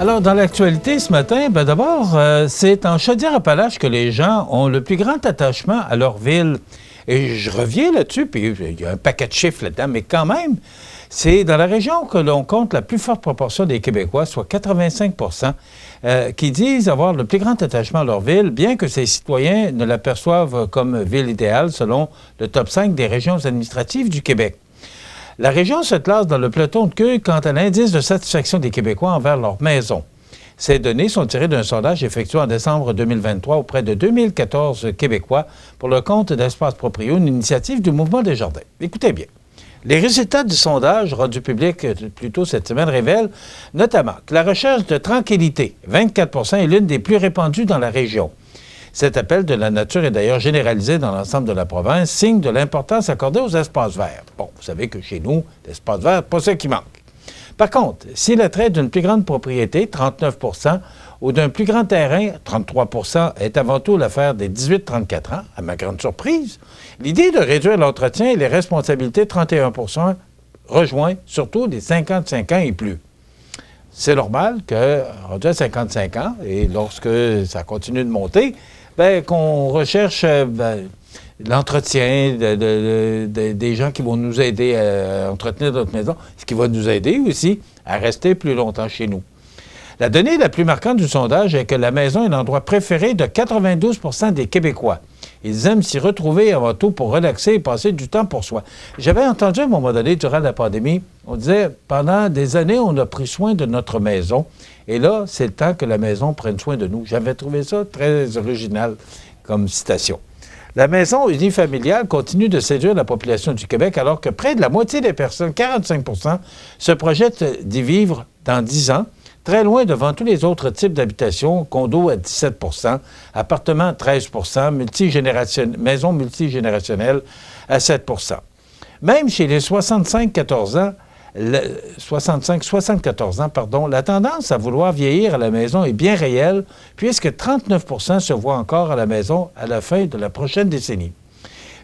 Alors, dans l'actualité ce matin, d'abord, c'est en Chaudière-Appalaches que les gens ont le plus grand attachement à leur ville. Et je reviens là-dessus, puis il y a un paquet de chiffres là-dedans, mais quand même, c'est dans la région que l'on compte la plus forte proportion des Québécois, soit 85 qui disent avoir le plus grand attachement à leur ville, bien que ces citoyens ne la perçoivent comme ville idéale selon le top 5 des régions administratives du Québec. La région se classe dans le peloton de queue quant à l'indice de satisfaction des Québécois envers leur maison. Ces données sont tirées d'un sondage effectué en décembre 2023 auprès de 2014 Québécois pour le compte d'Espace Proprio, une initiative du Mouvement Desjardins. Écoutez bien. Les résultats du sondage rendu public plus tôt cette semaine révèlent notamment que la recherche de tranquillité, 24 est l'une des plus répandues dans la région. Cet appel de la nature est d'ailleurs généralisé dans l'ensemble de la province, signe de l'importance accordée aux espaces verts. Bon, vous savez que chez nous, l'espace vert, pas ça qui manque. Par contre, si l'attrait d'une plus grande propriété, 39 ou d'un plus grand terrain, 33 est avant tout l'affaire des 18-34 ans, à ma grande surprise, l'idée de réduire l'entretien et les responsabilités, 31 rejoint surtout les 55 ans et plus. C'est normal que, rendu à 55 ans, et lorsque ça continue de monter, qu'on recherche l'entretien des gens qui vont nous aider à entretenir notre maison, ce qui va nous aider aussi à rester plus longtemps chez nous. La donnée la plus marquante du sondage est que la maison est l'endroit préféré de 92 des Québécois. Ils aiment s'y retrouver avant tout pour relaxer et passer du temps pour soi. J'avais entendu à un moment donné, durant la pandémie, on disait, pendant des années, on a pris soin de notre maison. Et là, c'est le temps que la maison prenne soin de nous. J'avais trouvé ça très original comme citation. La maison unifamiliale continue de séduire la population du Québec alors que près de la moitié des personnes, 45 se projettent d'y vivre dans 10 ans, très loin devant tous les autres types d'habitations, condos à 17 appartements à 13 maisons multigénérationnelles à 7 Même chez les 65-74 ans, la tendance à vouloir vieillir à la maison est bien réelle, puisque 39 se voient encore à la maison à la fin de la prochaine décennie.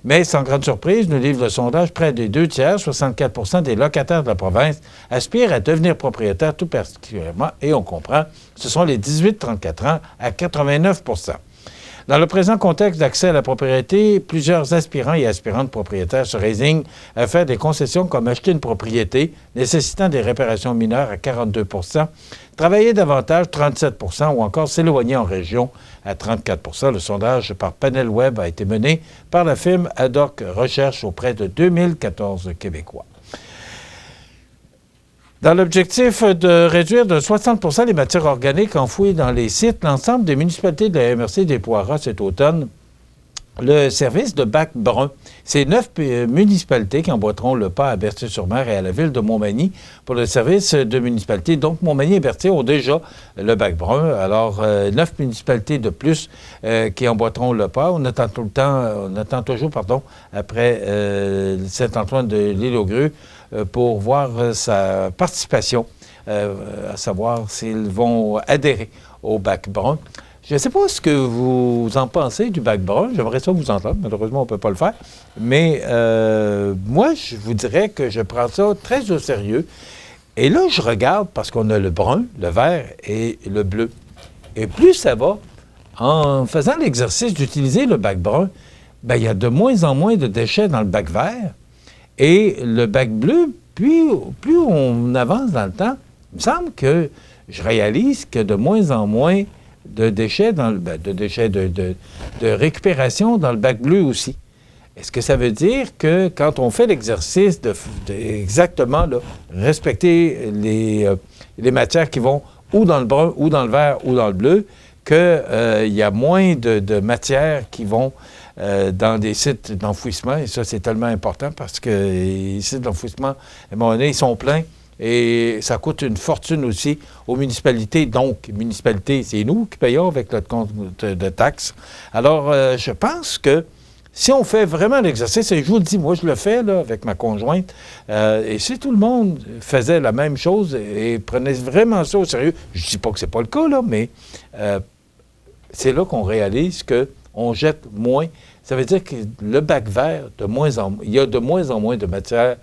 Mais sans grande surprise, nous livre le sondage, près des 2/3, 64 des locataires de la province, aspirent à devenir propriétaires tout particulièrement, et on comprend, ce sont les 18-34 ans à 89 Dans le présent contexte d'accès à la propriété, plusieurs aspirants et aspirantes propriétaires se résignent à faire des concessions comme acheter une propriété nécessitant des réparations mineures à 42 travailler davantage, 37 ou encore s'éloigner en région à 34 Le sondage par Panel Web a été mené par la firme Ad Hoc Recherche auprès de 2014 Québécois. Dans l'objectif de réduire de 60 les matières organiques enfouies dans les sites, l'ensemble des municipalités de la MRC déploiera cet automne le service de bac brun. C'est 9 municipalités qui emboîteront le pas à Berthier-sur-Mer et à la ville de Montmagny pour le service de municipalité. Donc, Montmagny et Berthier ont déjà le bac brun. Alors, 9 municipalités de plus qui emboîteront le pas. On attend toujours, après Saint-Antoine de l'Île-aux-Grues pour voir sa participation, à savoir s'ils vont adhérer au bac brun. Je ne sais pas ce que vous en pensez du bac brun. J'aimerais ça vous entendre. Malheureusement, on ne peut pas le faire. Mais moi, je vous dirais que je prends ça très au sérieux. Et là, je regarde parce qu'on a le brun, le vert et le bleu. Et plus ça va, en faisant l'exercice d'utiliser le bac brun, il y a de moins en moins de déchets dans le bac vert. Et le bac bleu, plus on avance dans le temps, il me semble que je réalise que de moins en moins de déchets, de récupération dans le bac bleu aussi. Est-ce que ça veut dire que quand on fait l'exercice exactement respecter les matières qui vont ou dans le brun, ou dans le vert, ou dans le bleu, qu'il y a moins de matières qui vont dans des sites d'enfouissement? Et ça, c'est tellement important parce que les sites d'enfouissement, à un moment donné, ils sont pleins. Et ça coûte une fortune aussi aux municipalités. Donc, municipalités, c'est nous qui payons avec notre compte de taxes. Alors, je pense que si on fait vraiment l'exercice, et je vous le dis, moi, je le fais là, avec ma conjointe, et si tout le monde faisait la même chose et prenait vraiment ça au sérieux, je ne dis pas que c'est pas le cas, là, mais c'est là qu'on réalise qu'on jette moins. Ça veut dire que le bac vert, il y a de moins en moins de matière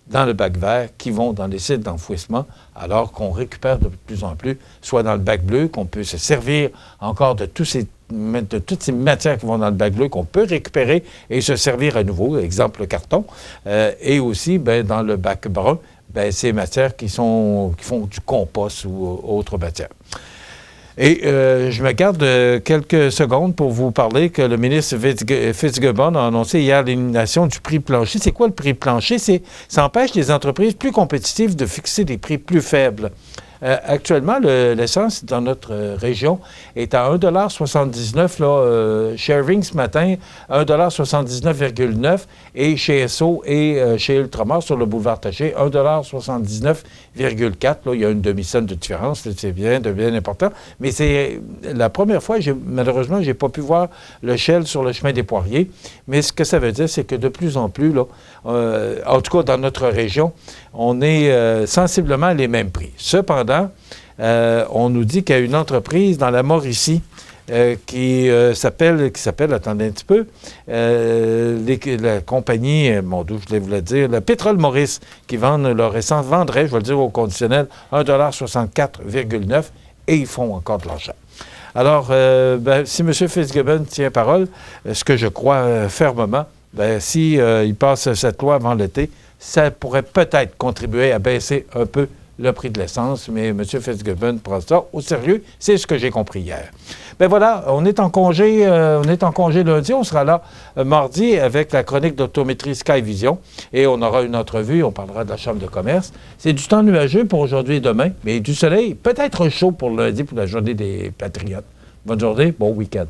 dans le bac vert qui vont dans les sites d'enfouissement, alors qu'on récupère de plus en plus, soit dans le bac bleu, qu'on peut se servir encore de toutes ces matières qui vont dans le bac bleu, qu'on peut récupérer et se servir à nouveau, exemple le carton, et aussi dans le bac brun, ces matières qui font du compost ou autres matières. Et je me garde quelques secondes pour vous parler que le ministre Fitzgibbon a annoncé hier l'élimination du prix plancher. C'est quoi le prix plancher? Ça empêche les entreprises plus compétitives de fixer des prix plus faibles. Actuellement, l'essence dans notre région est à 1,79 $. Sherving ce matin, 1,79,9 $. Et chez Esso et chez Ultramar sur le boulevard Taché, 1,79,4 $. Il y a une demi-cent de différence, c'est bien important. Mais c'est la première fois, malheureusement, je n'ai pas pu voir le Shell sur le chemin des Poiriers. Mais ce que ça veut dire, c'est que de plus en plus, en tout cas dans notre région, on est sensiblement à les mêmes prix. Cependant, on nous dit qu'il y a une entreprise dans la Mauricie qui s'appelle, attendez un petit peu, la compagnie, je voulais dire, le Pétrole Maurice, qui vendent leur essence, vendrait, je vais le dire au conditionnel, 1,64,9 $ et ils font encore de l'argent. Alors, si M. Fitzgibbon tient parole, ce que je crois fermement, s'il passe cette loi avant l'été, ça pourrait peut-être contribuer à baisser un peu le prix de l'essence, mais M. Fitzgibbon prend ça au sérieux. C'est ce que j'ai compris hier. Voilà, on est en congé lundi. On sera là mardi avec la chronique d'Optométrie Skyvision et on aura une entrevue. On parlera de la Chambre de commerce. C'est du temps nuageux pour aujourd'hui et demain, mais du soleil, peut-être chaud pour lundi, pour la journée des Patriotes. Bonne journée, bon week-end.